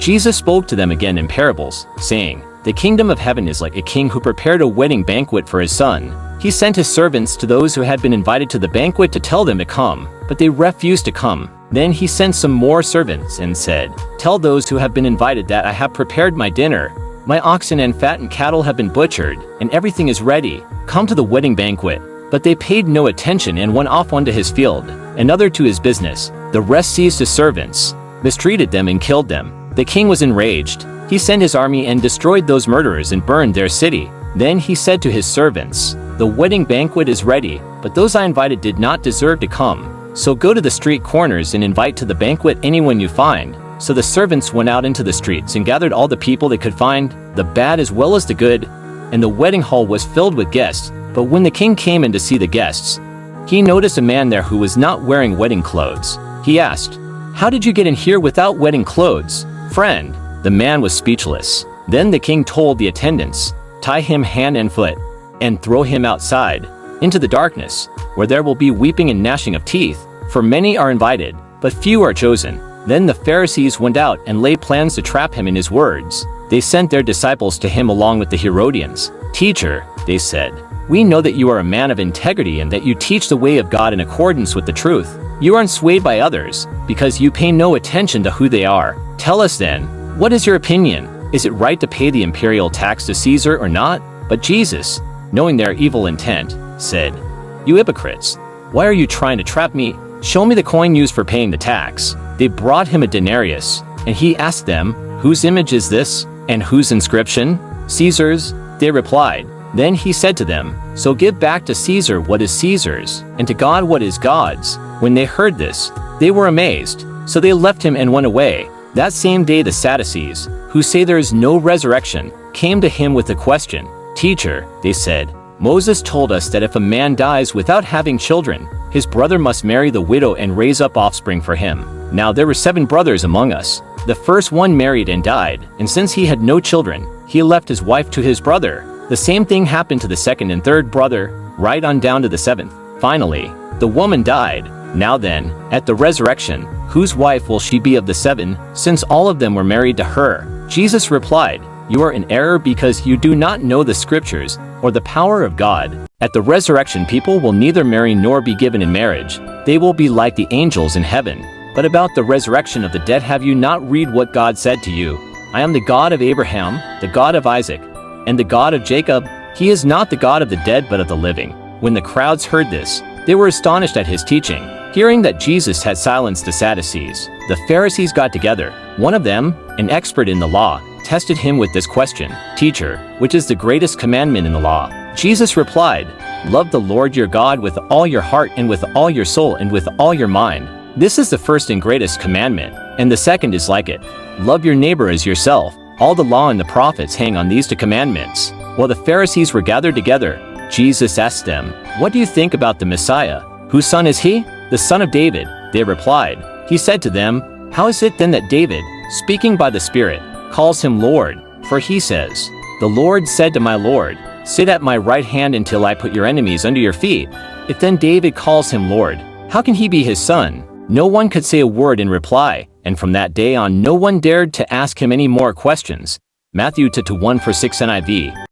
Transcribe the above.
Jesus spoke to them again in parables, saying, "The kingdom of heaven is like a king who prepared a wedding banquet for his son. He sent his servants to those who had been invited to the banquet to tell them to come, but they refused to come. Then he sent some more servants and said, 'Tell those who have been invited that I have prepared my dinner. My oxen and fattened cattle have been butchered, and everything is ready. Come to the wedding banquet.' But they paid no attention and went off one to his field, another to his business. The rest seized his servants, mistreated them and killed them. The king was enraged. He sent his army and destroyed those murderers and burned their city. Then he said to his servants, 'The wedding banquet is ready, but those I invited did not deserve to come. So go to the street corners and invite to the banquet anyone you find.' So the servants went out into the streets and gathered all the people they could find, the bad as well as the good, and the wedding hall was filled with guests. But when the king came in to see the guests, he noticed a man there who was not wearing wedding clothes. He asked, 'How did you get in here without wedding clothes, friend?' The man was speechless. Then the king told the attendants, 'Tie him hand and foot, and throw him outside, into the darkness, where there will be weeping and gnashing of teeth, for many are invited, but few are chosen.' Then the Pharisees went out and laid plans to trap him in his words. They sent their disciples to him along with the Herodians. 'Teacher,' they said, 'we know that you are a man of integrity and that you teach the way of God in accordance with the truth. You aren't swayed by others, because you pay no attention to who they are. Tell us then, what is your opinion? Is it right to pay the imperial tax to Caesar or not?' But Jesus, knowing their evil intent, said, 'You hypocrites, why are you trying to trap me? Show me the coin used for paying the tax.' They brought him a denarius, and he asked them, 'Whose image is this, and whose inscription?' 'Caesar's,' they replied. Then he said to them, 'So give back to Caesar what is Caesar's, and to God what is God's.' When they heard this, they were amazed. So they left him and went away. That same day the Sadducees, who say there is no resurrection, came to him with a question. 'Teacher,' they said, 'Moses told us that if a man dies without having children, his brother must marry the widow and raise up offspring for him. Now there were 7 brothers among us. The first one married and died, and since he had no children, he left his wife to his brother. The same thing happened to the second and third brother, right on down to the 7th. Finally, the woman died. Now then, at the resurrection, whose wife will she be of the 7, since all of them were married to her?' Jesus replied, 'You are in error because you do not know the scriptures or the power of God. At the resurrection people will neither marry nor be given in marriage. They will be like the angels in heaven. But about the resurrection of the dead have you not read what God said to you? I am the God of Abraham, the God of Isaac, and the God of Jacob. He is not the God of the dead but of the living.' When the crowds heard this, they were astonished at his teaching. Hearing that Jesus had silenced the Sadducees, the Pharisees got together. One of them, an expert in the law, tested him with this question, 'Teacher, which is the greatest commandment in the law?' Jesus replied, 'Love the Lord your God with all your heart and with all your soul and with all your mind. This is the first and greatest commandment, and the second is like it. Love your neighbor as yourself. All the law and the prophets hang on these 2 commandments.' While the Pharisees were gathered together, Jesus asked them, 'What do you think about the Messiah? Whose son is he?' 'The son of David,' they replied. He said to them, 'How is it then that David, speaking by the Spirit, calls him Lord? For he says, "The Lord said to my Lord, sit at my right hand until I put your enemies under your feet." If then David calls him Lord, how can he be his son?' No one could say a word in reply, and from that day on no one dared to ask him any more questions." Matthew 2:1-6 NIV.